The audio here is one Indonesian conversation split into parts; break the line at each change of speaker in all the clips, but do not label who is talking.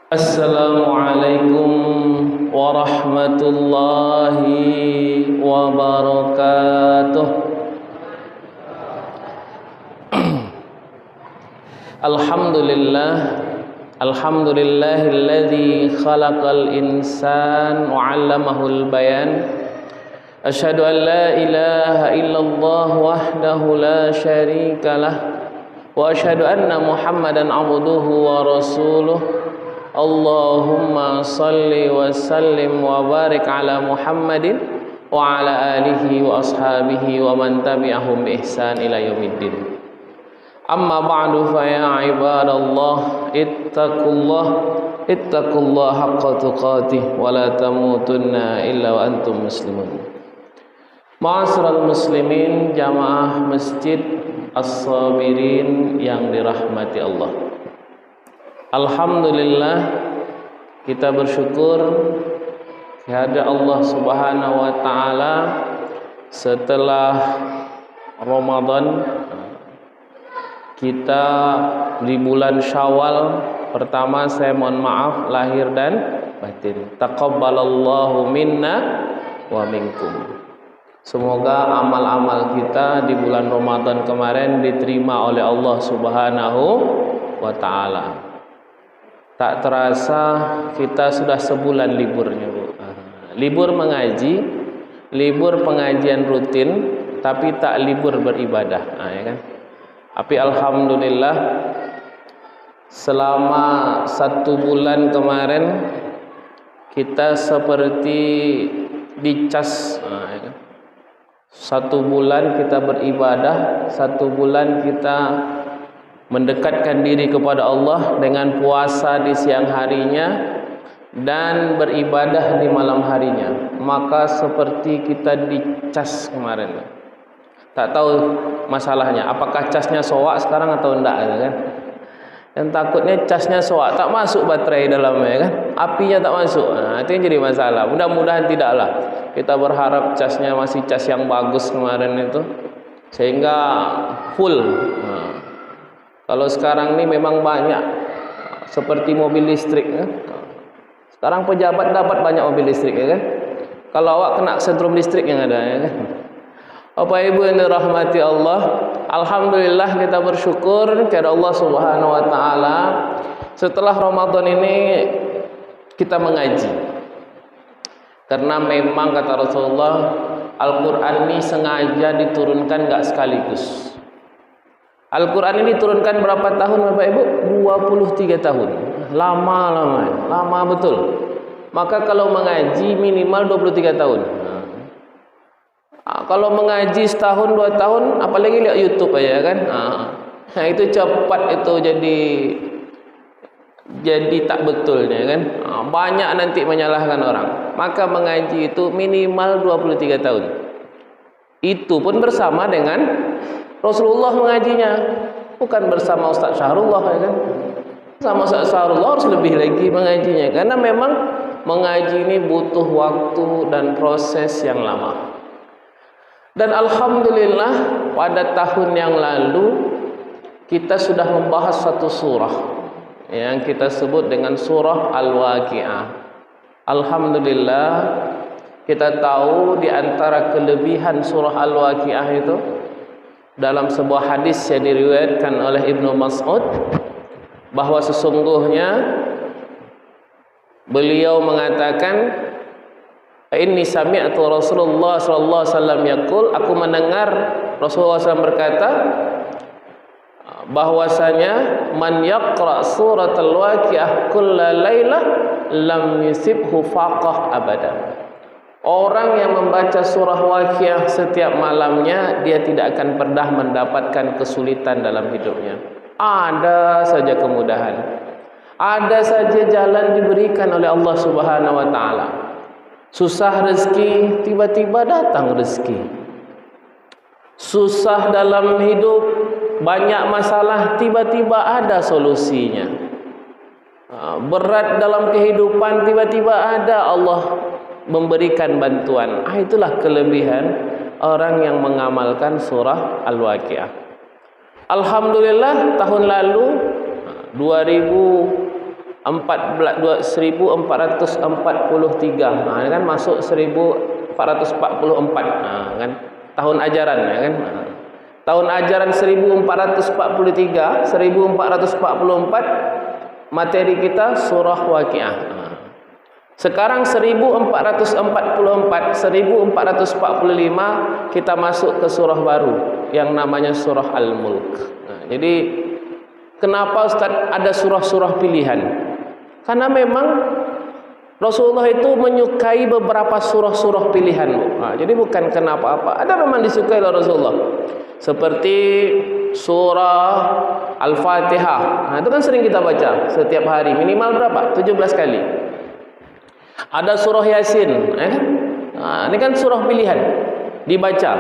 Assalamualaikum warahmatullahi wabarakatuh. Alhamdulillahilladzi khalaqal insan wa 'allamahul bayan. Asyhadu an la ilaha illallah wahdahu la syarikalah wa asyhadu anna Muhammadan 'abduhu wa rasuluh. Allahumma salli wa sallim wa barik ala Muhammadin wa ala alihi wa ashabihi wa man tabi'ahum bi ihsan ila yaumiddin. Amma ba'du fa ya ibadallah ittaqullah haqqa tuqatih wa la tamutunna illa wa antum muslimun. Ma'asyiral muslimin, jamaah Masjid As-Sabirin yang dirahmati Allah. Alhamdulillah, kita bersyukur kehadirat Allah Subhanahu wa taala setelah Ramadan. Kita di bulan Syawal. Pertama saya mohon maaf lahir dan batin. Taqabbalallahu minna wa minkum. Semoga amal-amal kita di bulan Ramadan kemarin diterima oleh Allah Subhanahu wa taala. Tak terasa kita sudah sebulan liburnya, Bu. Libur mengaji, libur pengajian rutin, tapi tak libur beribadah, ya kan? Tapi alhamdulillah selama 1 bulan kemarin kita seperti dicas, ya kan? 1 bulan kita beribadah, 1 bulan kita mendekatkan diri kepada Allah dengan puasa di siang harinya dan beribadah di malam harinya. Maka seperti kita dicas kemarin. Tak tahu masalahnya, apakah casnya soak sekarang atau enggak, kan? Dan takutnya casnya soak, tak masuk baterai dalamnya, kan? Apinya tak masuk. Nah, itu yang jadi masalah. Mudah-mudahan tidaklah. Kita berharap casnya masih cas yang bagus kemarin itu, sehingga full. Kalau sekarang ini memang banyak seperti mobil listrik, ya. Sekarang pejabat dapat banyak mobil listrik, ya kan? Kalau awak kena sentrum listrik yang ada, ya kan? Bapak Ibu yang dirahmati Allah, alhamdulillah kita bersyukur kepada Allah Subhanahu wa taala. Setelah Ramadan ini kita mengaji. Karena memang kata Rasulullah, Al-Qur'an ini sengaja diturunkan enggak sekaligus. Al-Quran ini diturunkan berapa tahun Bapak Ibu? 23 tahun. Lama betul. Maka kalau mengaji minimal 23 tahun. Kalau mengaji setahun 2 tahun, apalagi lihat YouTube aja, kan? Nah, itu cepat itu jadi tak betulnya, kan? Banyak nanti menyalahkan orang. Maka mengaji itu minimal 23 tahun. Itu pun bersama dengan Rasulullah mengajinya, bukan bersama Ustaz Syahrullah, ya kan? Sama Ustaz Syahrullah harus lebih lagi mengajinya, karena memang mengaji ini butuh waktu dan proses yang lama. Dan alhamdulillah pada tahun yang lalu kita sudah membahas satu surah yang kita sebut dengan surah Al-Waqi'ah. Alhamdulillah kita tahu di antara kelebihan surah Al-Waqi'ah itu, dalam sebuah hadis yang diriwayatkan oleh Ibnu Mas'ud, bahwa sesungguhnya beliau mengatakan, inni sami'tu Rasulullah sallallahu alaihi wasallam yaqul, aku mendengar Rasulullah SAW berkata bahwasanya man yaqra suratul waqi'ah kulla lailah lam yusibhu faqah abada. Orang yang membaca surah Waqiah setiap malamnya, dia tidak akan pernah mendapatkan kesulitan dalam hidupnya. Ada saja kemudahan, ada saja jalan diberikan oleh Allah Subhanahu wa taala. Susah rezeki, tiba-tiba datang rezeki. Susah dalam hidup, banyak masalah, tiba-tiba ada solusinya. Berat dalam kehidupan, tiba-tiba ada Allah memberikan bantuan. Itulah kelebihan orang yang mengamalkan surah Al-Waqiah. Alhamdulillah tahun lalu 2014 1443. Nah, ini kan masuk 1444. Nah, kan tahun ajaran ya kan. Tahun ajaran 1443, 1444 materi kita surah Waqiah. Sekarang 1444, 1445 kita masuk ke surah baru yang namanya surah Al-Mulk. Nah, jadi kenapa Ustaz ada surah-surah pilihan? Karena memang Rasulullah itu menyukai beberapa surah-surah pilihan. Nah, jadi bukan kenapa apa. Ada memang disukai oleh Rasulullah. Seperti surah Al-Fatihah. Nah, itu kan sering kita baca setiap hari, minimal berapa? 17 kali. Ada surah Yasin, Nah, ini kan surah pilihan dibaca.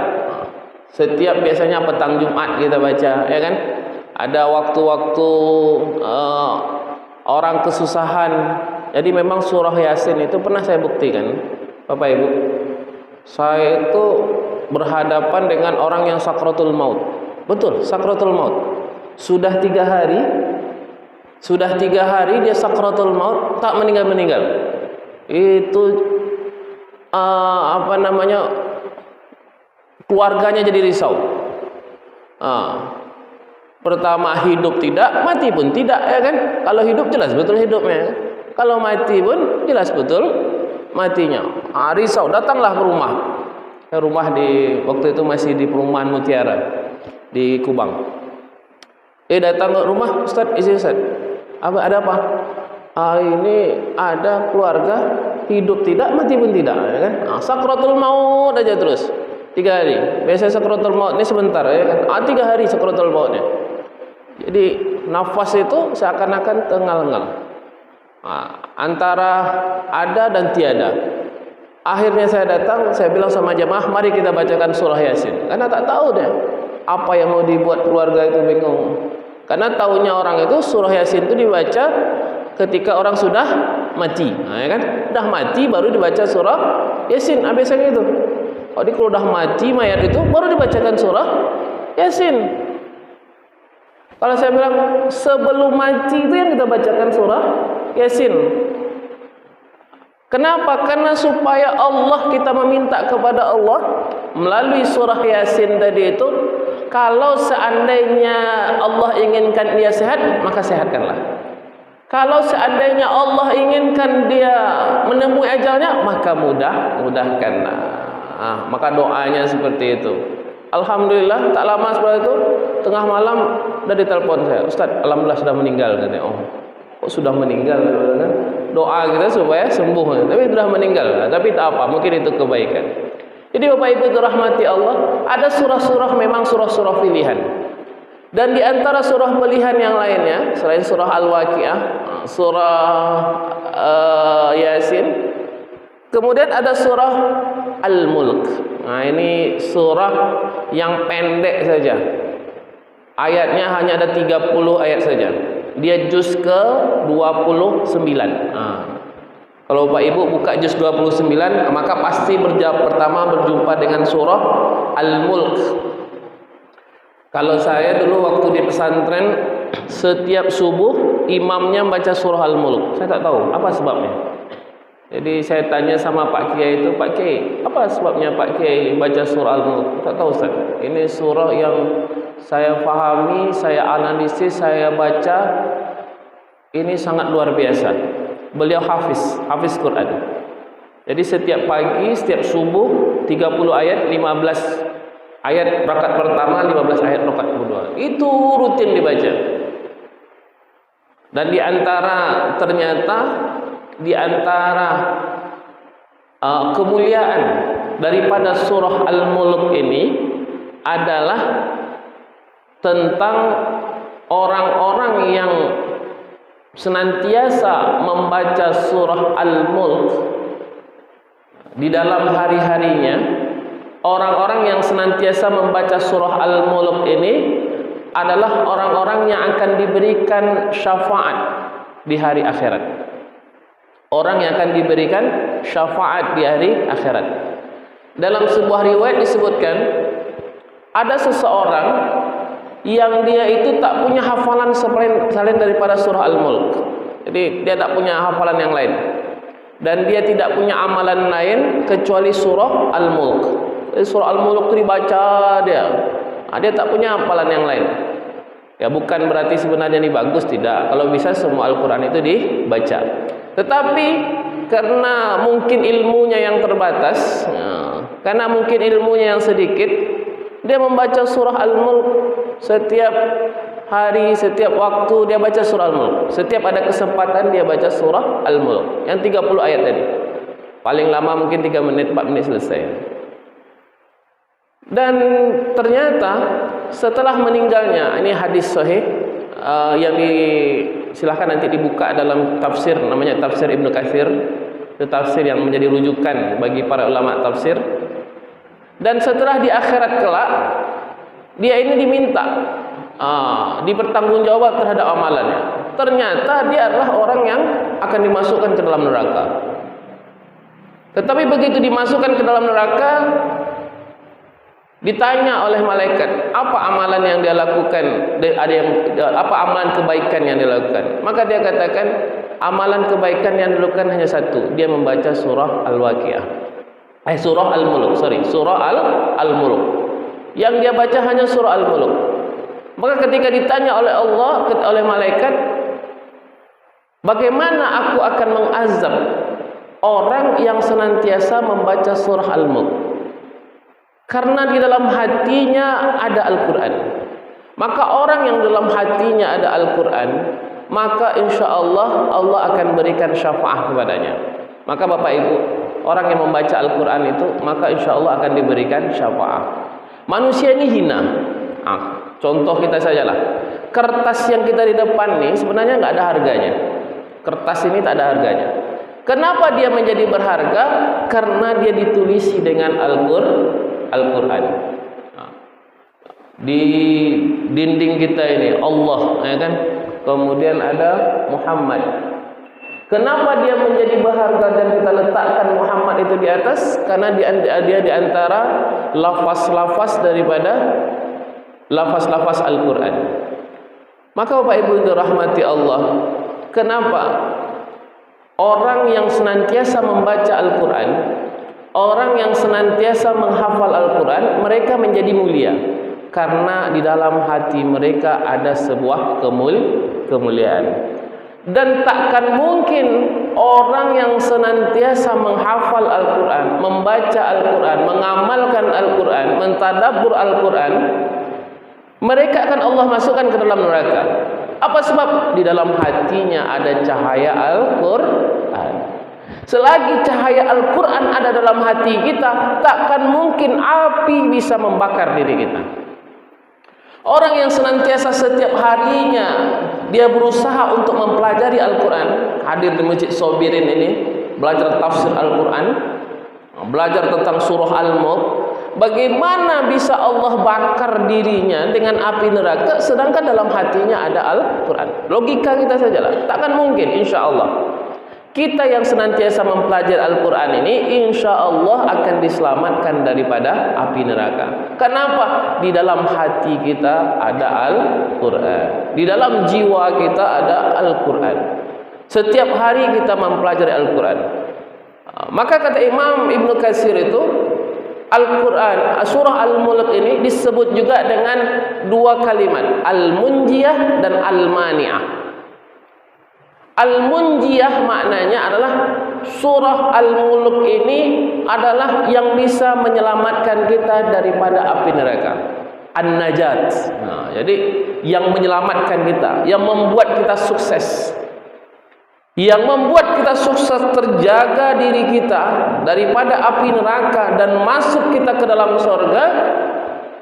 Setiap biasanya petang Jumat kita baca, ya kan? Ada waktu-waktu orang kesusahan. Jadi memang surah Yasin itu pernah saya buktikan, Bapak Ibu. Saya itu berhadapan dengan orang yang sakratul maut. Betul, sakratul maut. Sudah 3 hari dia sakratul maut, tak meninggal-meninggal. Itu keluarganya jadi risau. Pertama hidup tidak, mati pun tidak, ya kan? Kalau hidup jelas betul hidupnya, kalau mati pun jelas betul matinya. Risau, datanglah ke rumah di waktu itu masih di perumahan Mutiara di Kubang. Datang ke rumah, Ustaz, isi Ustaz. Ada apa? Ini ada keluarga hidup tidak, mati pun tidak, ya kan? Sakratul maut aja terus 3 hari. Biasa sakratul maut ini sebentar, ya kan? 3 hari sakratul mautnya. Jadi nafas itu seakan-akan tengah-engah, antara ada dan tiada. Akhirnya saya datang, saya bilang sama jamaah, mari kita bacakan surah Yasin. Karena tak tahu deh apa yang mau dibuat keluarga itu, bingung. Karena tahunya orang itu surah Yasin itu dibaca ketika orang sudah mati, ya kan? Sudah mati baru dibaca surah Yasin. Biasanya itu. Jadi kalau sudah mati mayat itu baru dibacakan surah Yasin. Kalau saya bilang sebelum mati itu yang kita bacakan surah Yasin. Kenapa? Karena supaya Allah, kita meminta kepada Allah melalui surah Yasin tadi itu, kalau seandainya Allah inginkan dia sehat, maka sehatkanlah. Kalau seandainya Allah inginkan dia menemui ajalnya, maka mudahkanlah. Maka doanya seperti itu. Alhamdulillah, tak lama setelah itu, tengah malam udah ditelepon saya, Ustaz, alhamdulillah sudah meninggal. Kok sudah meninggal? Doa kita supaya sembuh, tapi sudah meninggal. Tapi tak apa, mungkin itu kebaikan. Jadi Bapak Ibu dirahmati Allah, ada surah-surah memang surah-surah pilihan. Dan di antara surah pilihan yang lainnya, selain surah Al-Waqiah, surah Yasin, kemudian ada surah Al-Mulk. Nah, ini surah yang pendek saja. Ayatnya hanya ada 30 ayat saja. Dia juz ke 29. Kalau Bapak Ibu buka juz 29, maka pasti pertama berjumpa dengan surah Al-Mulk. Kalau saya dulu waktu di pesantren, setiap subuh imamnya baca surah Al-Mulk. Saya tak tahu apa sebabnya. Jadi saya tanya sama Pak Kiai itu, Pak Kiai, apa sebabnya Pak Kiai baca surah Al-Mulk? Tak tahu Ustaz. Ini surah yang saya fahami, saya analisis, saya baca, ini sangat luar biasa. Beliau hafiz Quran. Jadi setiap pagi, setiap subuh 30 ayat, 15 ayat rakaat pertama, 15 ayat rakaat kedua. Itu rutin dibaca. Dan ternyata di antara kemuliaan daripada surah Al-Mulk ini adalah tentang orang-orang yang senantiasa membaca surah Al-Mulk di dalam hari-harinya. Orang-orang yang senantiasa membaca surah Al-Mulk ini adalah orang-orang yang akan diberikan syafaat di hari akhirat. Orang yang akan diberikan syafaat di hari akhirat. Dalam sebuah riwayat disebutkan, ada seseorang yang dia itu tak punya hafalan selain daripada surah Al-Mulk. Jadi dia tak punya hafalan yang lain. Dan dia tidak punya amalan lain kecuali surah Al-Mulk. Surah Al-Mulk itu dibaca dia. Dia tak punya hafalan yang lain. Ya bukan berarti sebenarnya ini bagus, tidak. Kalau bisa semua Al-Quran itu dibaca. Tetapi karena mungkin ilmunya yang terbatas, karena mungkin ilmunya yang sedikit, dia membaca surah Al-Mulk setiap hari, setiap waktu dia baca surah Al-Mulk. Setiap ada kesempatan dia baca surah Al-Mulk. Yang 30 ayat tadi. Paling lama mungkin 3 menit, 4 menit selesai. Dan ternyata setelah meninggalnya, ini hadis sahih yang silahkan nanti dibuka dalam tafsir, namanya tafsir Ibnu Katsir. Itu tafsir yang menjadi rujukan bagi para ulama tafsir. Dan setelah di akhirat kelak, dia ini diminta dipertanggungjawab terhadap amalannya. Ternyata dia adalah orang yang akan dimasukkan ke dalam neraka. Tetapi begitu dimasukkan ke dalam neraka, ditanya oleh malaikat, apa amalan yang dia lakukan? Apa amalan kebaikan yang dia lakukan? Maka dia katakan, amalan kebaikan yang dilakukan hanya satu, dia membaca surah Al-Waqiah. Surah Al-Mulk, surah Al-Mulk. Yang dia baca hanya surah Al-Mulk. Maka ketika ditanya oleh Allah, oleh malaikat, bagaimana aku akan mengazab orang yang senantiasa membaca surah Al-Mulk? Karena di dalam hatinya ada Al-Quran. Maka orang yang dalam hatinya ada Al-Quran, maka insya Allah Allah akan berikan syafaat kepadanya. Maka Bapak Ibu, orang yang membaca Al-Quran itu, maka insya Allah akan diberikan syafaat. Manusia ini hina. Contoh kita sajalah. Kertas yang kita di depan nih sebenarnya nggak ada harganya. Kertas ini tak ada harganya. Kenapa dia menjadi berharga? Karena dia ditulisi dengan Al-Quran. Di dinding kita ini Allah, ya kan? Kemudian ada Muhammad. Kenapa dia menjadi berharga dan kita letakkan Muhammad itu di atas? Karena dia di antara lafaz-lafaz daripada lafaz-lafaz Al-Quran. Maka Bapak Ibu dirahmati Allah, kenapa orang yang senantiasa membaca Al-Quran, orang yang senantiasa menghafal Al-Quran, mereka menjadi mulia? Karena di dalam hati mereka ada sebuah kemuliaan. Dan takkan mungkin orang yang senantiasa menghafal Al-Quran, membaca Al-Quran, mengamalkan Al-Quran, mentadabbur Al-Quran, mereka akan Allah masukkan ke dalam neraka. Apa sebab? Di dalam hatinya ada cahaya Al-Quran. Selagi cahaya Al-Quran ada dalam hati kita, takkan mungkin api bisa membakar diri kita. Orang yang senantiasa setiap harinya dia berusaha untuk mempelajari Al-Quran, hadir di Masjid Sobirin ini, belajar tafsir Al-Quran, belajar tentang surah Al-Mulk, bagaimana bisa Allah bakar dirinya dengan api neraka sedangkan dalam hatinya ada Al-Quran? Logika kita sajalah, takkan mungkin. Insya Allah kita yang senantiasa mempelajari Al-Quran ini, insya Allah akan diselamatkan daripada api neraka. Kenapa? Di dalam hati kita ada Al-Quran, di dalam jiwa kita ada Al-Quran. Setiap hari kita mempelajari Al-Quran. Maka kata Imam Ibnu Katsir itu, Al-Quran, surah Al-Mulk ini disebut juga dengan dua kalimat, Al-Munjiyah dan Al-Mani'ah. Al-Munjiyah maknanya adalah surah Al-Mulk ini adalah yang bisa menyelamatkan kita daripada api neraka. An-Najat. Jadi yang menyelamatkan kita, yang membuat kita sukses, yang membuat kita sukses terjaga diri kita daripada api neraka dan masuk kita ke dalam surga,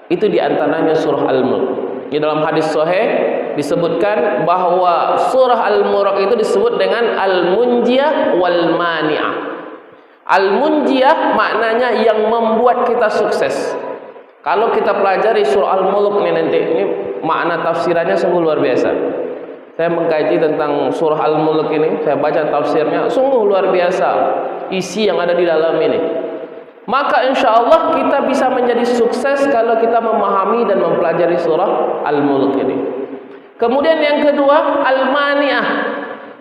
itu diantaranya surah Al-Mulk. Di dalam hadis sahih disebutkan bahwa surah Al-Mulk itu disebut dengan Al-Munjiyah wal Mani'ah. Al-Munjiyah maknanya yang membuat kita sukses. Kalau kita pelajari surah Al-Mulk ini makna tafsirannya sungguh luar biasa. Saya mengkaji tentang surah Al-Mulk ini, saya baca tafsirnya, sungguh luar biasa isi yang ada di dalam ini. Maka insya Allah kita bisa menjadi sukses kalau kita memahami dan mempelajari surah Al-Mulk ini. Kemudian yang kedua, Al-Mani'ah.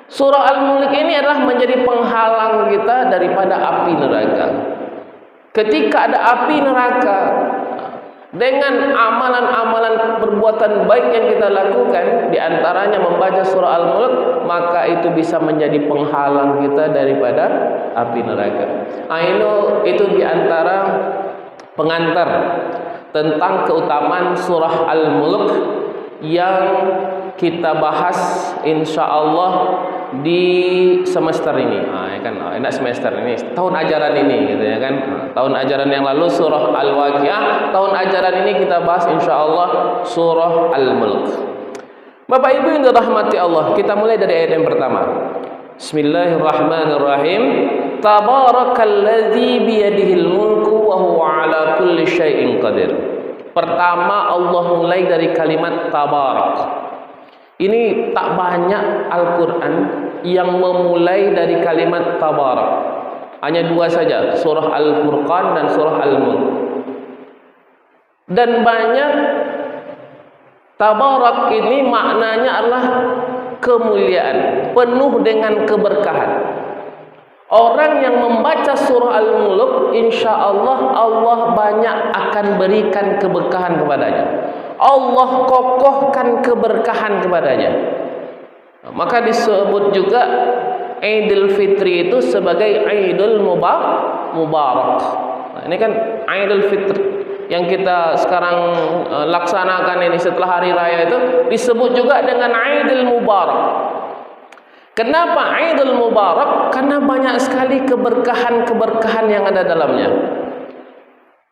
Surah Al-Mulk ini adalah menjadi penghalang kita daripada api neraka. Ketika ada api neraka, dengan amalan-amalan perbuatan baik yang kita lakukan, di antaranya membaca surah Al-Mulk, maka itu bisa menjadi penghalang kita daripada api neraka. Itu di antara pengantar tentang keutamaan surah Al-Mulk yang kita bahas insyaallah di semester ini. Enak semester ini, tahun ajaran ini gitu ya kan. Tahun ajaran yang lalu surah Al-Waqiah, tahun ajaran ini kita bahas insyaallah surah Al-Mulk. Bapak Ibu yang dirahmati Allah, kita mulai dari ayat yang pertama. Bismillahirrahmanirrahim. Tabarakalladzi biyadihil mulku wa huwa ala kulli syai'in qadir. Pertama Allah mulai dari kalimat tabarak. Ini tak banyak Al-Quran yang memulai dari kalimat tabarak. Hanya dua saja, surah Al-Furqan dan surah Al-Mulk. Dan banyak tabarak ini maknanya adalah kemuliaan, penuh dengan keberkahan. Orang yang membaca surah Al-Mulk, insya Allah Allah banyak akan berikan keberkahan kepadanya. Allah kokohkan keberkahan kepadanya. Maka disebut juga Idul Fitri itu sebagai Idul Mubarak. Ini kan Idul Fitri yang kita sekarang laksanakan ini setelah hari raya itu disebut juga dengan Idul Mubarak. Kenapa Idul Mubarak? Karena banyak sekali keberkahan-keberkahan yang ada dalamnya.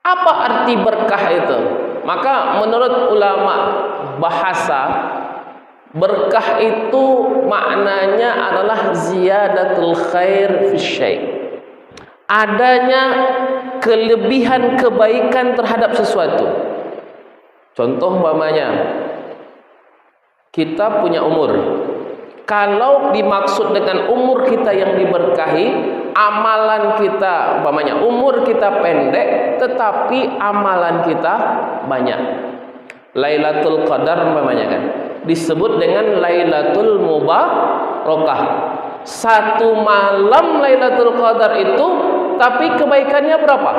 Apa arti berkah itu? Maka menurut ulama bahasa, berkah itu maknanya adalah ziyadatul khair fi syai'. Adanya kelebihan kebaikan terhadap sesuatu. Contoh umpamanya, kita punya umur. Kalau dimaksud dengan umur kita yang diberkahi, amalan kita, umpamanya umur kita pendek, tetapi amalan kita banyak. Lailatul Qadar umpamanya kan disebut dengan Lailatul Mubarakah. Satu malam Lailatul Qadar itu, tapi kebaikannya berapa?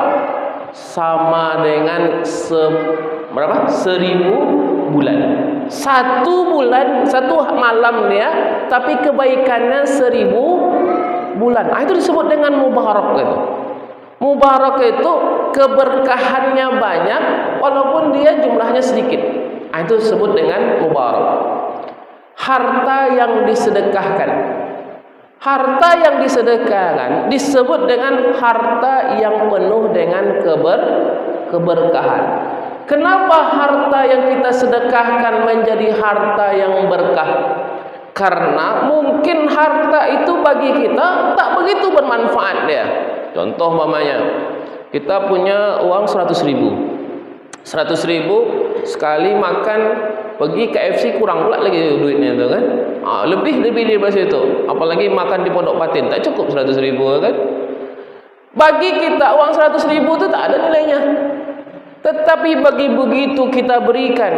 Sama dengan 1000 bulan. Satu bulan, satu malam dia, tapi kebaikannya 1000 bulan. Itu disebut dengan mubarak itu. Mubarak itu keberkahannya banyak walaupun dia jumlahnya sedikit. Itu disebut dengan mubarak. Harta yang disedekahkan. Harta yang disedekahkan disebut dengan harta yang penuh dengan keberkahan. Kenapa harta yang kita sedekahkan menjadi harta yang berkah? Karena mungkin harta itu bagi kita tak begitu bermanfaat dia. Contoh umpamanya, kita punya uang 100.000. 100.000 sekali makan pergi KFC kurang pula lagi duitnya itu kan. Lebih daripada situ. Apalagi makan di Pondok Patin tak cukup 100.000 kan. Bagi kita uang 100.000 itu tak ada nilainya. Tetapi bagi begitu kita berikan.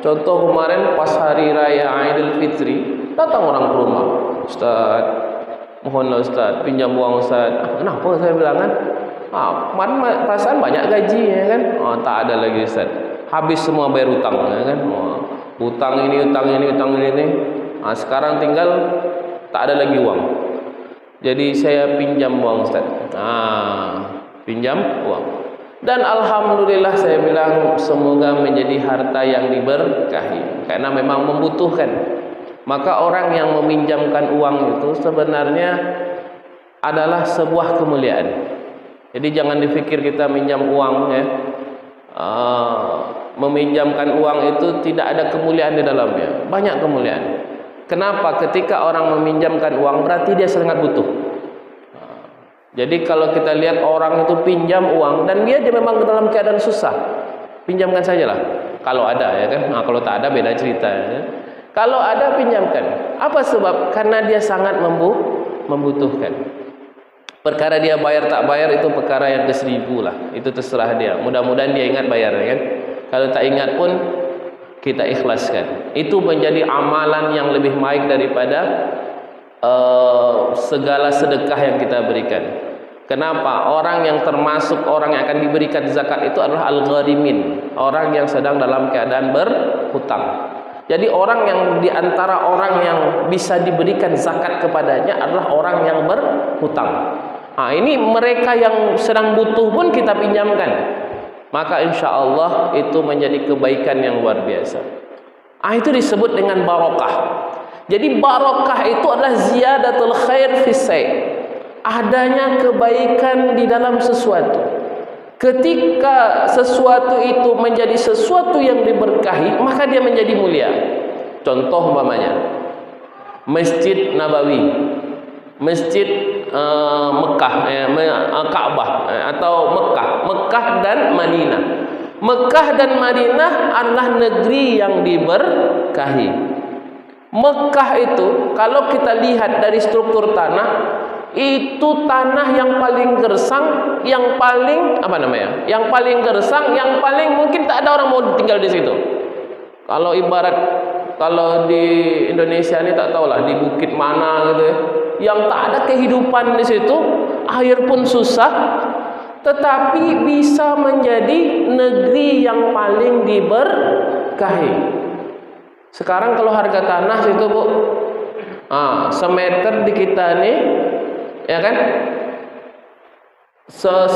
Contoh kemarin pas hari raya Idul Fitri, datang orang ke rumah. Ustaz, mohonlah Ustaz, pinjam uang Ustaz. Kenapa saya bilang kan? Perasaan banyak gaji ya kan? Tak ada lagi Ustaz. Habis semua bayar hutang ya kan? Hutang ini. Sekarang tinggal tak ada lagi uang. Jadi saya pinjam uang Ustaz. Pinjam uang. Dan alhamdulillah saya bilang semoga menjadi harta yang diberkahi karena memang membutuhkan. Maka orang yang meminjamkan uang itu sebenarnya adalah sebuah kemuliaan. Jadi jangan dipikir kita minjam uang ya. Meminjamkan uang itu tidak ada kemuliaan di dalamnya. Banyak kemuliaan. Kenapa? Ketika orang meminjamkan uang berarti dia sangat butuh. Jadi kalau kita lihat orang itu pinjam uang dan dia memang dalam keadaan susah, pinjamkan sajalah. Kalau ada ya kan. Kalau tak ada beda cerita ya. Kalau ada pinjamkan. Apa sebab? Karena dia sangat membutuhkan. Perkara dia bayar tak bayar itu perkara yang ke-1000 lah. Itu terserah dia. Mudah-mudahan dia ingat bayar ya kan. Kalau tak ingat pun kita ikhlaskan. Itu menjadi amalan yang lebih baik daripada segala sedekah yang kita berikan. Kenapa? Orang yang termasuk orang yang akan diberikan zakat itu adalah al-gharimin, orang yang sedang dalam keadaan berhutang. Jadi orang yang diantara orang yang bisa diberikan zakat kepadanya adalah orang yang berhutang. Nah, ini mereka yang sedang butuh pun kita pinjamkan. Maka insya Allah itu menjadi kebaikan yang luar biasa. Itu disebut dengan barokah. Jadi barokah itu adalah ziyadatul khair fisai, adanya kebaikan di dalam sesuatu. Ketika sesuatu itu menjadi sesuatu yang diberkahi, maka dia menjadi mulia. Contoh umpamanya Masjid Nabawi, Masjid Mekah, Ka'bah atau Mekah dan Madinah. Mekah dan Madinah adalah negeri yang diberkahi. Mekah itu kalau kita lihat dari struktur tanah, itu tanah yang paling gersang, yang paling yang paling gersang, yang paling mungkin tak ada orang mau tinggal di situ. Kalau ibarat kalau di Indonesia ini tak tahulah di bukit mana gitu ya, yang tak ada kehidupan di situ, air pun susah, tetapi bisa menjadi negeri yang paling diberkahi. Sekarang kalau harga tanah situ Bu, semeter di kita nih, ya kan, 1000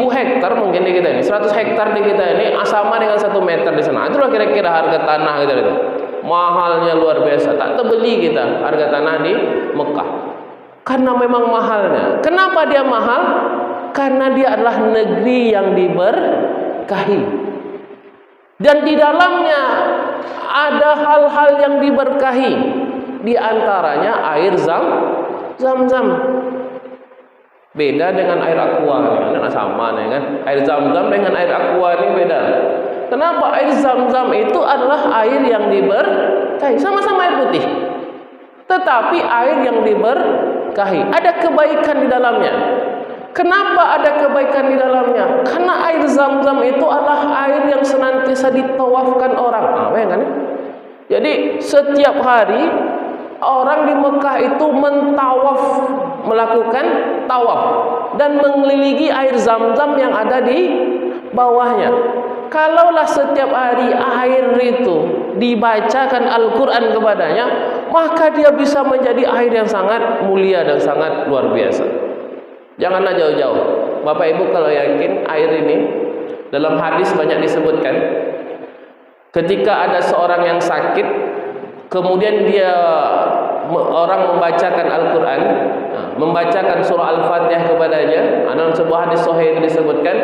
hektar mungkin di kita ini, 100 hektar di kita ini sama dengan 1 meter di sana. Itulah kira-kira harga tanah gitu itu. Mahalnya luar biasa, tak terbeli kita harga tanah di Mekah. Karena memang mahalnya. Kenapa dia mahal? Karena dia adalah negeri yang diberkahi. Dan di dalamnya ada hal-hal yang diberkahi. Di antaranya air Zam-Zam. Beda dengan air aqua, ini sama nih kan. Air Zam-Zam dengan air aqua ini beda. Kenapa? Air Zam-Zam itu adalah air yang diberkahi, sama-sama air putih, tetapi air yang diberkahi, ada kebaikan di dalamnya. Kenapa ada kebaikan di dalamnya? Karena air Zam-Zam itu adalah air yang senantiasa ditawafkan orang. Kan? Jadi setiap hari orang di Mekah itu mentawaf, melakukan tawaf dan mengelilingi air Zam-Zam yang ada di bawahnya. Kalaulah setiap hari air itu dibacakan Al-Quran kepadanya, maka dia bisa menjadi air yang sangat mulia dan sangat luar biasa. Janganlah jauh-jauh. Bapak Ibu kalau yakin air ini, dalam hadis banyak disebutkan, ketika ada seorang yang sakit, kemudian orang membacakan Al-Quran, membacakan surah Al-Fatihah kepadanya. Dalam sebuah hadis sahih itu disebutkan,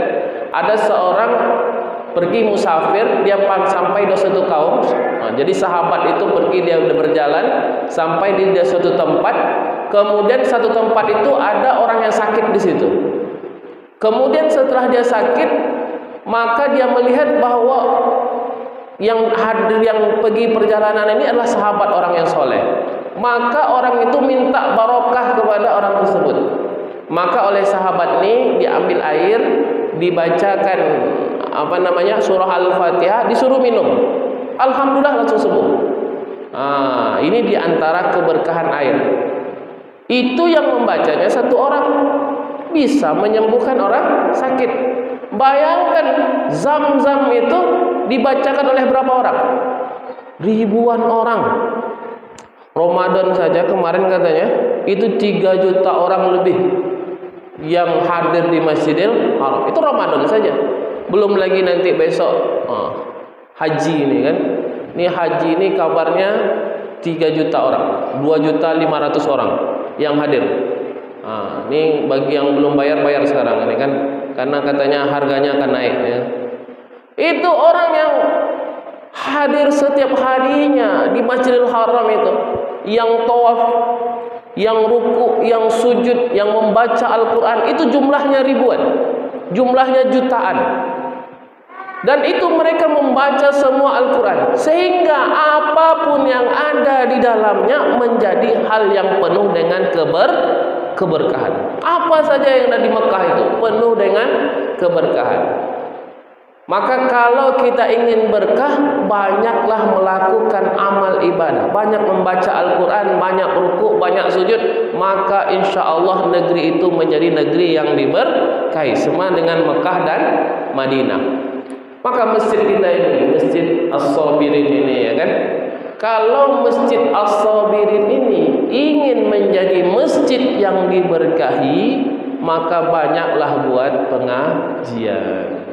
ada seorang pergi musafir, dia sampai di suatu kaum. Jadi sahabat itu pergi, dia berjalan sampai di suatu tempat. Kemudian satu tempat itu ada orang yang sakit di situ. Kemudian setelah dia sakit, maka dia melihat bahwa yang hadir, yang pergi perjalanan ini adalah sahabat orang yang soleh. Maka orang itu minta barokah kepada orang tersebut. Maka oleh sahabat ini diambil air, dibacakan surah Al-Fatihah, disuruh minum. Alhamdulillah langsung sembuh. Ini diantara keberkahan air. Itu yang membacanya satu orang bisa menyembuhkan orang sakit. Bayangkan Zam-Zam itu dibacakan oleh berapa orang? Ribuan orang. Ramadan saja kemarin katanya itu 3 juta orang lebih yang hadir di Masjidil Haram. Itu Ramadan saja. Belum lagi nanti besok haji ini kan. Ini haji ini kabarnya 3 juta orang, 2.500.000 orang yang hadir. Ini bagi yang belum bayar sekarang ini kan, karena katanya harganya akan naik ya. Itu orang yang hadir setiap harinya di Masjidil Haram itu, yang tawaf, yang ruku, yang sujud, yang membaca Al-Quran, itu jumlahnya ribuan, jumlahnya jutaan. Dan itu mereka membaca semua Al-Quran, sehingga apapun yang ada di dalamnya menjadi hal yang penuh dengan keberkahan. Apa saja yang ada di Mekah itu penuh dengan keberkahan. Maka kalau kita ingin berkah, banyaklah melakukan amal ibadah, banyak membaca Al-Quran, banyak rukuk, banyak sujud, maka insya Allah negeri itu menjadi negeri yang diberkahi, sama dengan Mekah dan Madinah. Maka masjid kita ini, Masjid As-Sabirin ini, ya kan? Kalau Masjid As-Sabirin ini ingin menjadi masjid yang diberkahi, maka banyaklah buat pengajian.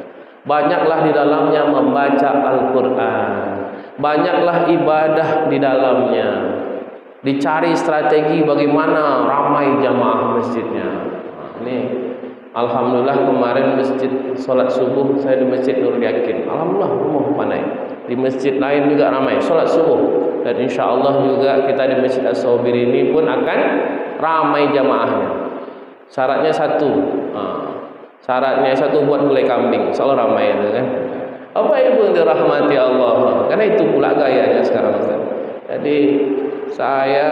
Banyaklah di dalamnya membaca Al-Quran, banyaklah ibadah di dalamnya. Dicari strategi bagaimana ramai jamaah masjidnya. Ini alhamdulillah kemarin masjid solat subuh saya di Masjid Nur Yakin. Alhamdulillah rumah pandai. Di masjid lain juga ramai solat subuh. Dan insya Allah juga kita di Masjid As-Sabir ini pun akan ramai jamaahnya. Syaratnya satu. Syaratnya satu buat gulai kambing, soalnya ramai itu kan. Apa ibu dirahmati Allah? Karena itu pula gayanya sekarang Ustaz. Jadi saya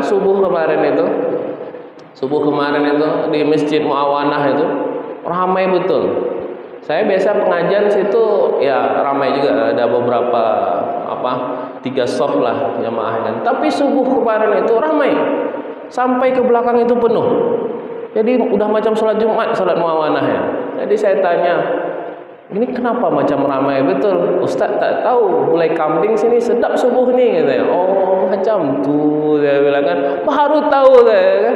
subuh kemarin itu di Masjid Muawanah itu ramai betul. Saya biasa pengajian situ ya ramai juga, ada beberapa 3 soft lah jamaahnya. Tapi subuh kemarin itu ramai sampai ke belakang itu penuh. Jadi udah macam sholat Jumat, sholat Muawanah ya. Jadi saya tanya, ini kenapa macam ramai betul? Ustaz tak tahu, gulai kambing sini sedap subuh ni katanya. Oh macam tu, saya bilang kan. Baru tahu saya kan.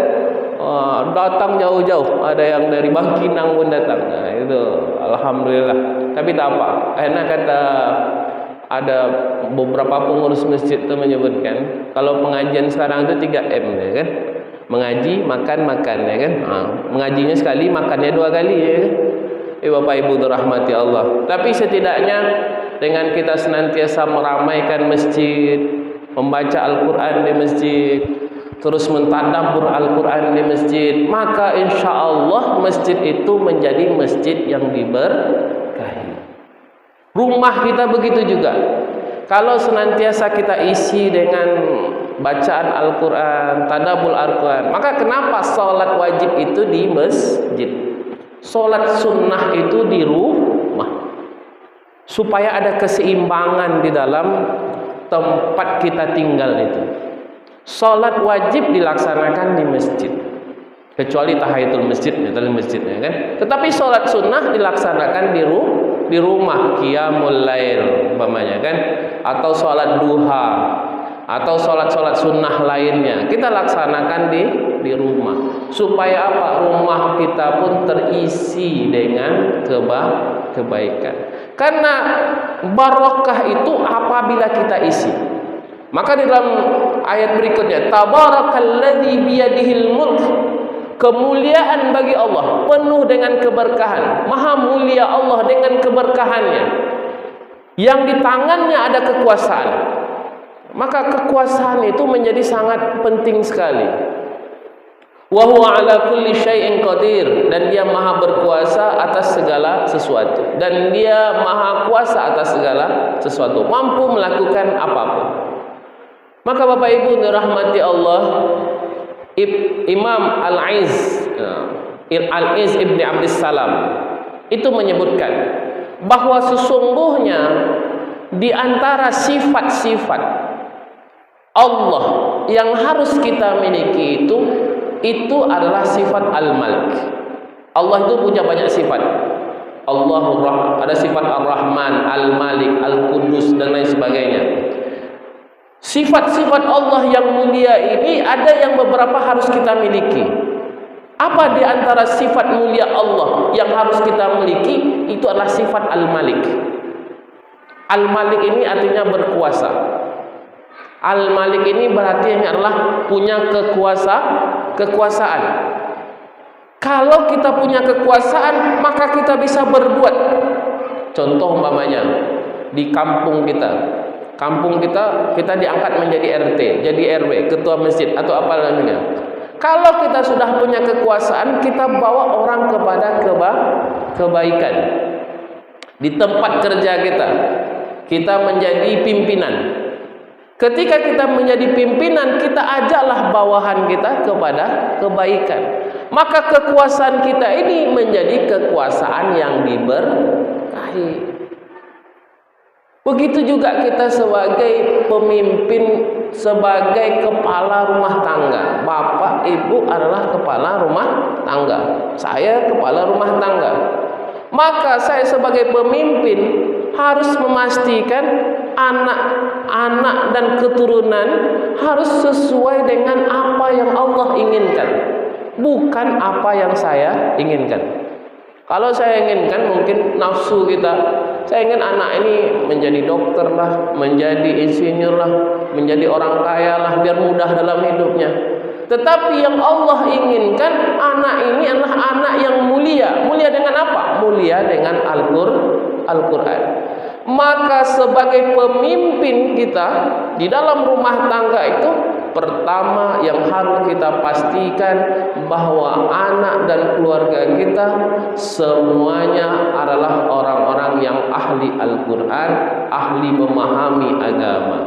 Datang jauh-jauh, ada yang dari Bangkinang pun datang. Nah, itu alhamdulillah. Tapi tak apa. Karena kata ada beberapa pengurus masjid itu menyebutkan kalau pengajian sekarang itu 3M ya kan. Mengaji, makan, ya kan? Mengajinya sekali, makannya 2 kali ya kan? Bapak Ibu dirahmati Allah. Tapi setidaknya dengan kita senantiasa meramaikan masjid, membaca Al-Quran di masjid, terus mentadabbur Al-Quran di masjid, maka insya Allah masjid itu menjadi masjid yang diberkahi. Rumah kita begitu juga. Kalau senantiasa kita isi dengan bacaan Al-Quran, tadabbur Al-Quran, maka kenapa sholat wajib itu di masjid, sholat sunnah itu di rumah, supaya ada keseimbangan di dalam tempat kita tinggal itu. Sholat wajib dilaksanakan di masjid, kecuali tahiyatul masjid, masjidnya kan. Tetapi sholat sunnah dilaksanakan di rumah, qiyamul lail umpamanya kan, atau sholat duha, atau sholat-sholat sunnah lainnya kita laksanakan di rumah, supaya apa? Rumah kita pun terisi dengan kebaikan. Karena barokah itu apabila kita isi. Maka di dalam ayat berikutnya, tabarakalladzi biyadihil mulk, kemuliaan bagi Allah penuh dengan keberkahan. Maha mulia Allah dengan keberkahannya, yang di tangannya ada kekuasaan. Maka kekuasaan itu menjadi sangat penting sekali. Wa huwa ala kulli syai'in qadir, dan dia maha berkuasa atas segala sesuatu, dan dia maha kuasa atas segala sesuatu, mampu melakukan apapun. Maka Bapak Ibu dirahmati Allah, Imam Al-Izz Ibn Abdissalam itu menyebutkan bahwa sesungguhnya di antara sifat-sifat Allah yang harus kita miliki itu adalah sifat Al-Malik. Allah itu punya banyak sifat. Ada sifat Ar-Rahman, Al-Malik, Al-Qudus dan lain sebagainya. Sifat-sifat Allah yang mulia ini ada yang beberapa harus kita miliki. Apa di antara sifat mulia Allah yang harus kita miliki? Itu adalah sifat Al-Malik. Al-Malik ini artinya berkuasa. Al-Malik ini berarti adalah punya kekuasaan. Kalau kita punya kekuasaan, maka kita bisa berbuat. Contoh umpamanya di kampung kita diangkat menjadi RT, jadi RW, ketua masjid atau apa namanya. Kalau kita sudah punya kekuasaan, kita bawa orang kepada kebaikan. Di tempat kerja kita menjadi pimpinan. Ketika kita menjadi pimpinan, kita ajaklah bawahan kita kepada kebaikan. Maka kekuasaan kita ini menjadi kekuasaan yang diberkahi. laki-laki. Begitu juga kita sebagai pemimpin, sebagai kepala rumah tangga. Bapak, ibu adalah kepala rumah tangga. Saya kepala rumah tangga. Maka saya sebagai pemimpin harus memastikan anak-anak dan keturunan harus sesuai dengan apa yang Allah inginkan, bukan apa yang saya inginkan. Kalau saya inginkan mungkin nafsu kita, saya ingin anak ini menjadi dokter lah, menjadi insinyur lah, menjadi orang kaya lah, biar mudah dalam hidupnya. Tetapi yang Allah inginkan, anak ini adalah anak yang mulia. Mulia dengan apa? Mulia dengan Al-Quran. Maka sebagai pemimpin kita di dalam rumah tangga itu, pertama yang harus kita pastikan bahwa anak dan keluarga kita semuanya adalah orang-orang yang ahli Al-Quran, ahli memahami agama.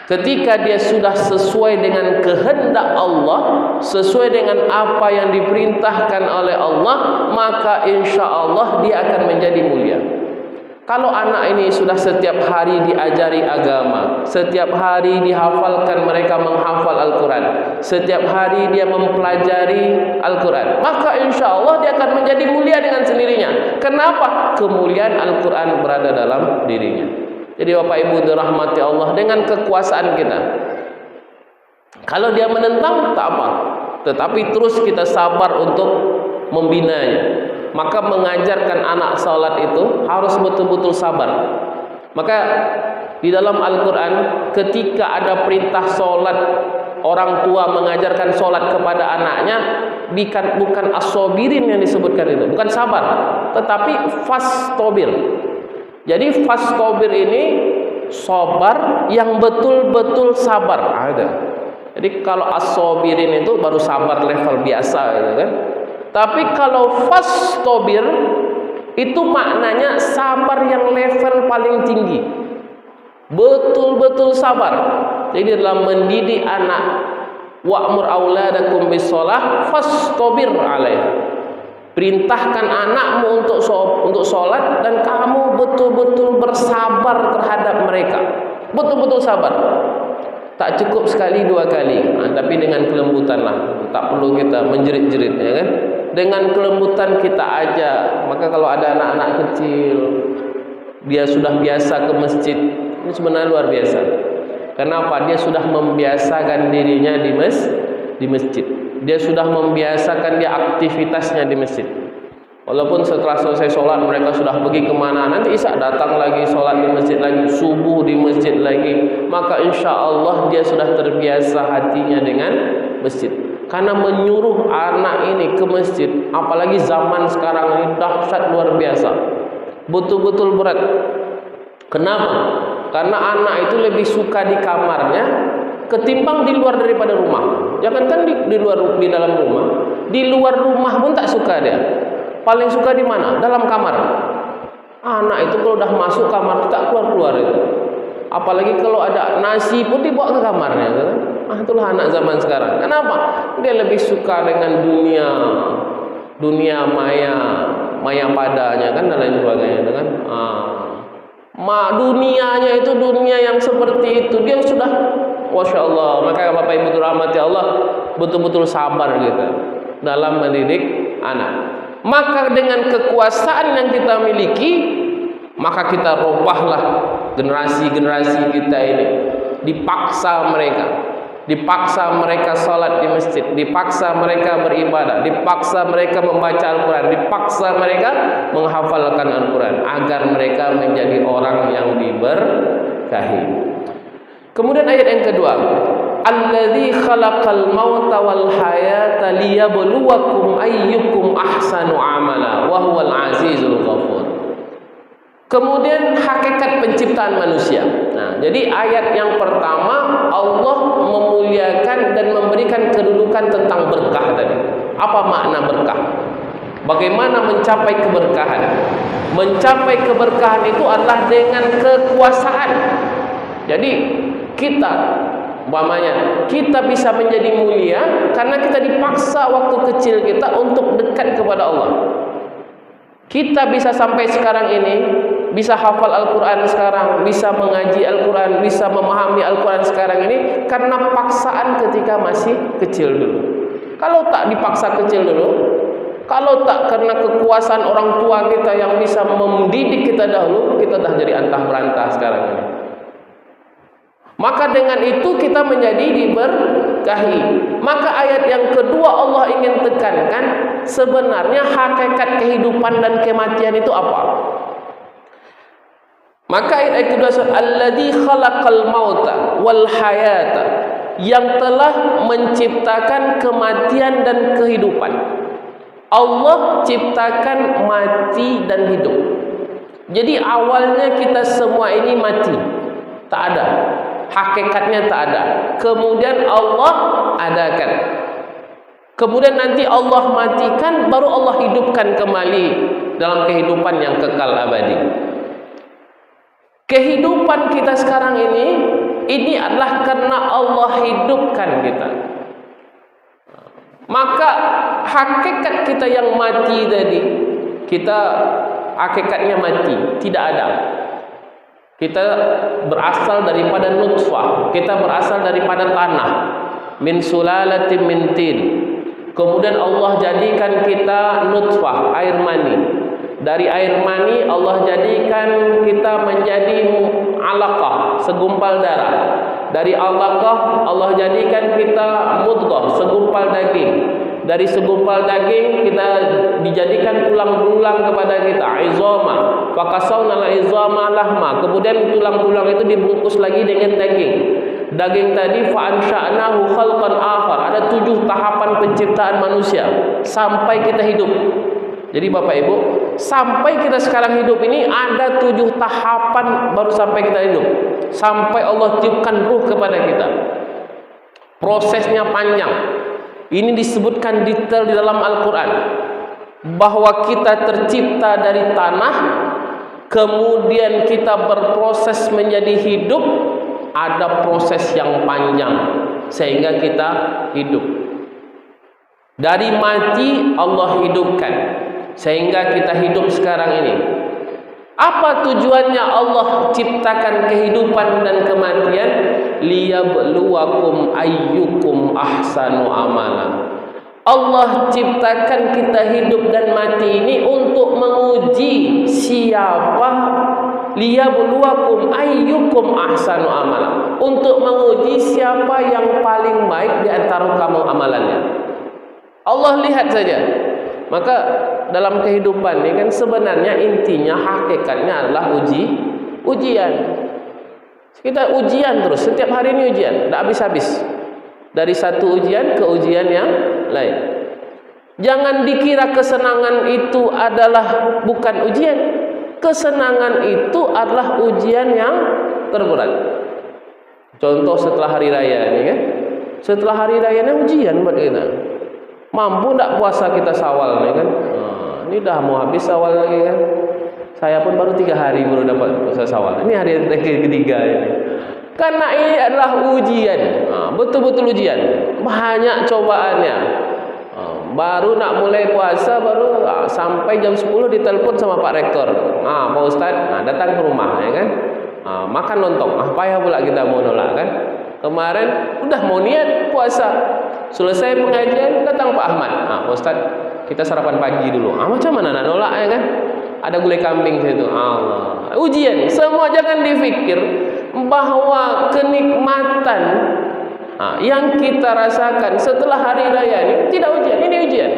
Ketika dia sudah sesuai dengan kehendak Allah, sesuai dengan apa yang diperintahkan oleh Allah, maka insya Allah dia akan menjadi mulia. Kalau anak ini sudah setiap hari diajari agama, setiap hari dihafalkan, mereka menghafal Al-Quran, setiap hari dia mempelajari Al-Quran, maka insya Allah dia akan menjadi mulia dengan sendirinya. Kenapa? Kemuliaan Al-Quran berada dalam dirinya. Jadi Bapak Ibu dirahmati Allah, dengan kekuasaan kita, kalau dia menentang tak apa, tetapi terus kita sabar untuk membinanya. Maka mengajarkan anak salat itu harus betul-betul sabar. Maka di dalam Al-Quran ketika ada perintah salat, orang tua mengajarkan salat kepada anaknya, bukan as-sabirin yang disebutkan itu, bukan sabar, tetapi fastobir. Jadi fastobir ini sabar yang betul-betul sabar. Ada. Jadi kalau as-sabirin itu baru sabar level biasa gitu kan. Tapi kalau fastobir itu maknanya sabar yang level paling tinggi, betul-betul sabar. Jadi dalam mendidik anak, wa'mur auladakum bis-shalah fastobir 'alaiha. Perintahkan anakmu untuk sholat dan kamu betul-betul bersabar terhadap mereka, betul-betul sabar. Tak cukup sekali dua kali, tapi dengan kelembutan lah. Tak perlu kita menjerit-jerit, ya kan? Dengan kelembutan kita aja. Maka kalau ada anak-anak kecil, dia sudah biasa ke masjid, ini sebenarnya luar biasa. Kenapa? Dia sudah membiasakan dirinya di masjid. Dia sudah membiasakan dia aktivitasnya di masjid. Walaupun setelah selesai sholat mereka sudah pergi kemana, nanti isya datang lagi, sholat di masjid lagi, subuh di masjid lagi, maka insya Allah dia sudah terbiasa hatinya dengan masjid. Karena menyuruh anak ini ke masjid, apalagi zaman sekarang ini dahsyat luar biasa, betul-betul berat. Kenapa? Karena anak itu lebih suka di kamarnya ketimbang di luar daripada rumah. Jangankan di dalam rumah, di luar rumah pun tak suka dia. Paling suka di mana? Dalam kamar. Anak itu kalau udah masuk kamar tak keluar-keluar itu. Apalagi kalau ada nasi pun dibawa ke kamarnya gitu. Itulah anak zaman sekarang. Kenapa? Dia lebih suka dengan dunia maya padanya kan dan lain sebagainya kan. Dunianya itu dunia yang seperti itu dia sudah, Masya Allah. Maka Bapak Ibu dirahmati Allah, betul-betul sabar gitu dalam mendidik anak. Maka dengan kekuasaan yang kita miliki, maka kita robahlah generasi-generasi kita ini. Dipaksa mereka salat di masjid, dipaksa mereka beribadah, dipaksa mereka membaca Al-Quran, dipaksa mereka menghafalkan Al-Quran, agar mereka menjadi orang yang diberkahi. Kemudian ayat yang kedua, alladzi khalaqal mauta wal hayata liyabluwakum ayyukum ahsanu amala wa huwal azizul ghafur. Kemudian hakikat penciptaan manusia. Nah, jadi ayat yang pertama Allah memuliakan dan memberikan kedudukan tentang berkah tadi. Apa makna berkah? Bagaimana mencapai keberkahan? Mencapai keberkahan itu adalah dengan kekuasaan. Jadi kita bisa menjadi mulia karena kita dipaksa waktu kecil kita untuk dekat kepada Allah. Kita bisa sampai sekarang ini, bisa hafal Al-Quran sekarang, bisa mengaji Al-Quran, bisa memahami Al-Quran sekarang ini karena paksaan ketika masih kecil dulu. Kalau tak dipaksa kecil dulu, kalau tak karena kekuasaan orang tua kita yang bisa mendidik kita dahulu, kita dah jadi antah berantah sekarang ini. Maka dengan itu kita menjadi diberkahi. Maka ayat yang kedua Allah ingin tekankan, sebenarnya hakikat kehidupan dan kematian itu apa? Maka ayat kedua, alladzi khalaqal mauta wal hayata, yang telah menciptakan kematian dan kehidupan. Allah ciptakan mati dan hidup. Jadi awalnya kita semua ini mati, tak ada. Hakikatnya tak ada. Kemudian Allah adakan. Kemudian nanti Allah matikan, baru Allah hidupkan kembali dalam kehidupan yang kekal abadi. Kehidupan kita sekarang ini adalah karena Allah hidupkan kita. Maka hakikat kita yang mati tadi, kita hakikatnya mati, tidak ada. Kita berasal daripada nutfah, kita berasal daripada tanah, min sulalatin min tin. Kemudian Allah jadikan kita nutfah, air mani. Dari air mani Allah jadikan kita menjadi alaqah, segumpal darah. Dari alaqah Allah jadikan kita mudghah, segumpal daging. Dari segumpal daging kita dijadikan tulang belulang kepada kita, izama, fakasawna izama lahma. Kemudian tulang belulang itu dibungkus lagi dengan daging. Daging tadi fa'ansha'nahu khalqan akhar. Ada 7 tahapan penciptaan manusia sampai kita hidup. Jadi Bapak Ibu, sampai kita sekarang hidup ini ada 7 tahapan baru sampai kita hidup. Sampai Allah tiupkan ruh kepada kita. Prosesnya panjang. Ini disebutkan detail di dalam Al-Quran, bahwa kita tercipta dari tanah, kemudian kita berproses menjadi hidup. Ada proses yang panjang sehingga kita hidup. Dari mati Allah hidupkan sehingga kita hidup sekarang ini. Apa tujuannya Allah ciptakan kehidupan dan kematian? Liyabluwakum ayyukum ahsanu amalan. Allah ciptakan kita hidup dan mati ini untuk menguji siapa, liyabluwakum ayyukum ahsanu amalan, untuk menguji siapa yang paling baik di antara kamu amalannya. Allah lihat saja. Maka dalam kehidupan ini kan sebenarnya intinya hakikatnya adalah ujian. Kita ujian terus, setiap hari ini ujian, tidak habis-habis. Dari satu ujian ke ujian yang lain. Jangan dikira kesenangan itu adalah bukan ujian. Kesenangan itu adalah ujian yang terberat. Contoh setelah hari raya ini kan. Setelah hari raya ini ujian buat kita. Mampu tak puasa kita Syawal nih kan? Ini dah mau habis Syawal lagi kan? Saya pun baru 3 hari baru dapat puasa Syawal. Ini hari ketiga ini. Karena ini adalah ujian, betul-betul ujian. Banyak cobaannya. Baru nak mulai puasa baru sampai jam 10 ditelepon sama Pak Rektor. Pak Ustadz, datang ke rumah ya kan? Makan lontong. Payah pula kita mau nolak kan? Kemarin udah mau niat puasa. Selesai pengajian datang Pak Ahmad. Pak Ustaz, kita sarapan pagi dulu. Macam mana nak nolak ya kan? Ada gulai kambing situ. Allah. Ujian. Semua jangan dipikir bahwa kenikmatan yang kita rasakan setelah hari raya ini tidak ujian. Ini ujian.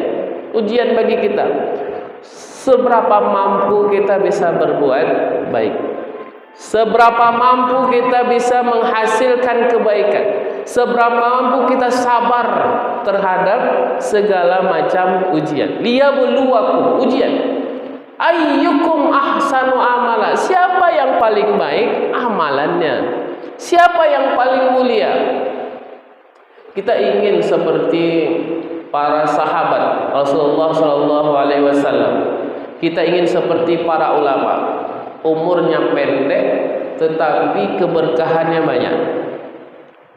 Ujian bagi kita. Seberapa mampu kita bisa berbuat baik. Seberapa mampu kita bisa menghasilkan kebaikan. Seberapa mampu kita sabar terhadap segala macam ujian. Liyabluwakum, ujian. Ayyukum ahsanu amala. Siapa yang paling baik amalannya? Siapa yang paling mulia? Kita ingin seperti para sahabat Rasulullah SAW. Kita ingin seperti para ulama. Umurnya pendek tetapi keberkahannya banyak.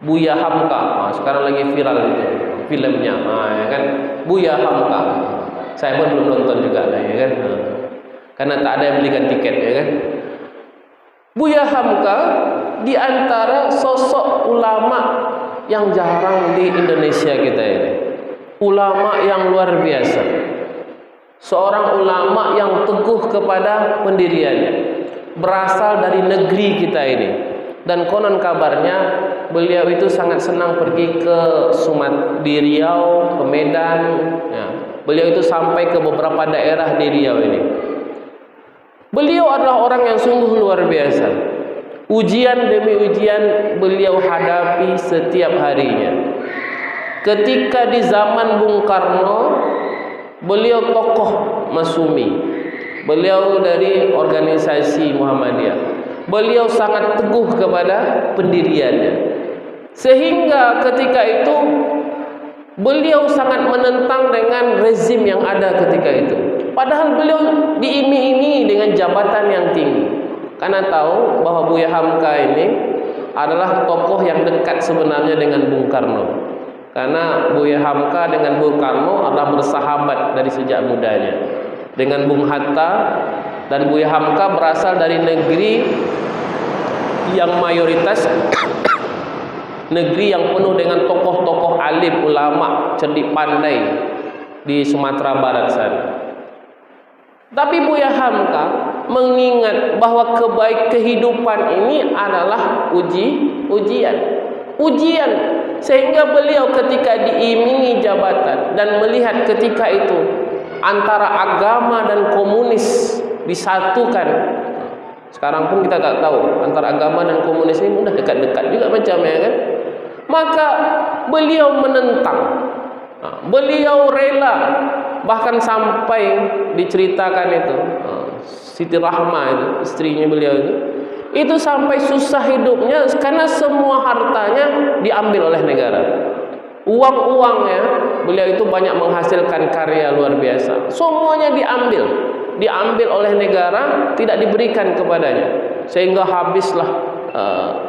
Buya Hamka, sekarang lagi viral itu filmnya, ya kan? Buya Hamka. Saya pun belum nonton juga, ya kan? karena tak ada yang belikan tiket, ya kan? Buya Hamka di antara sosok ulama yang jarang di Indonesia kita ini. Ulama yang luar biasa. Seorang ulama yang teguh kepada pendiriannya. Berasal dari negeri kita ini. Dan konon kabarnya beliau itu sangat senang pergi ke di Riau, ke Medan, ya. Beliau itu sampai ke beberapa daerah di Riau ini. Beliau adalah orang yang sungguh luar biasa. Ujian demi ujian beliau hadapi setiap harinya. Ketika di zaman Bung Karno, beliau tokoh Masumi. Beliau dari organisasi Muhammadiyah. Beliau sangat teguh kepada pendiriannya. Sehingga ketika itu beliau sangat menentang dengan rezim yang ada ketika itu. Padahal beliau diiming-imingi dengan jabatan yang tinggi. Karena tahu bahwa Buya Hamka ini adalah tokoh yang dekat sebenarnya dengan Bung Karno. Karena Buya Hamka dengan Bung Karno adalah bersahabat dari sejak mudanya. Dengan Bung Hatta, dan Buya Hamka berasal dari negeri yang mayoritas negeri yang penuh dengan tokoh-tokoh alim, ulama, cerdik pandai di Sumatera Barat sana. Tapi Buya Hamka mengingat bahwa kehidupan ini adalah ujian. Sehingga beliau ketika diimingi jabatan dan melihat ketika itu antara agama dan komunis disatukan. Sekarang pun kita tak tahu antara agama dan komunis ini udah dekat-dekat juga macamnya, kan? Maka beliau menentang. Beliau rela, bahkan sampai diceritakan itu Siti Rahma itu, istrinya beliau itu sampai susah hidupnya karena semua hartanya diambil oleh negara. Uang-uangnya, beliau itu banyak menghasilkan karya luar biasa. Semuanya diambil oleh negara, tidak diberikan kepadanya, sehingga habislah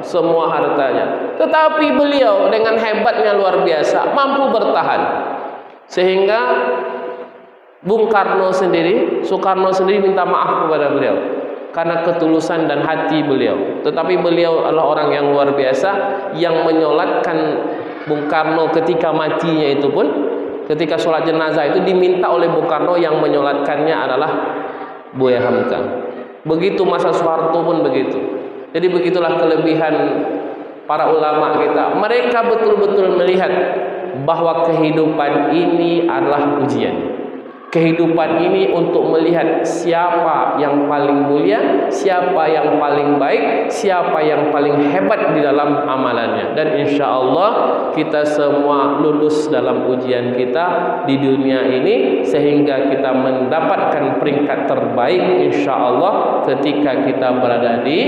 semua hartanya. Tetapi beliau dengan hebatnya luar biasa mampu bertahan, sehingga Soekarno sendiri minta maaf kepada beliau karena ketulusan dan hati beliau. Tetapi beliau adalah orang yang luar biasa yang menyolatkan Bung Karno ketika matinya itu pun, ketika sholat jenazah itu diminta oleh Bung Karno, yang menyolatkannya adalah Buya Hamka. Begitu masa Soeharto pun begitu. Jadi begitulah kelebihan para ulama kita. Mereka betul-betul melihat bahwa kehidupan ini adalah ujian. Kehidupan ini untuk melihat siapa yang paling mulia, siapa yang paling baik, siapa yang paling hebat di dalam amalannya. Dan insya Allah kita semua lulus dalam ujian kita di dunia ini, sehingga kita mendapatkan peringkat terbaik insya Allah ketika kita berada di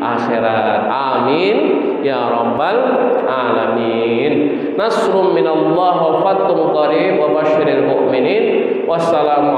akhirat. Amin ya rabbal alamin. Nasrun minallah wa fathun qarib wa basyiril mu'minin. Wassalamu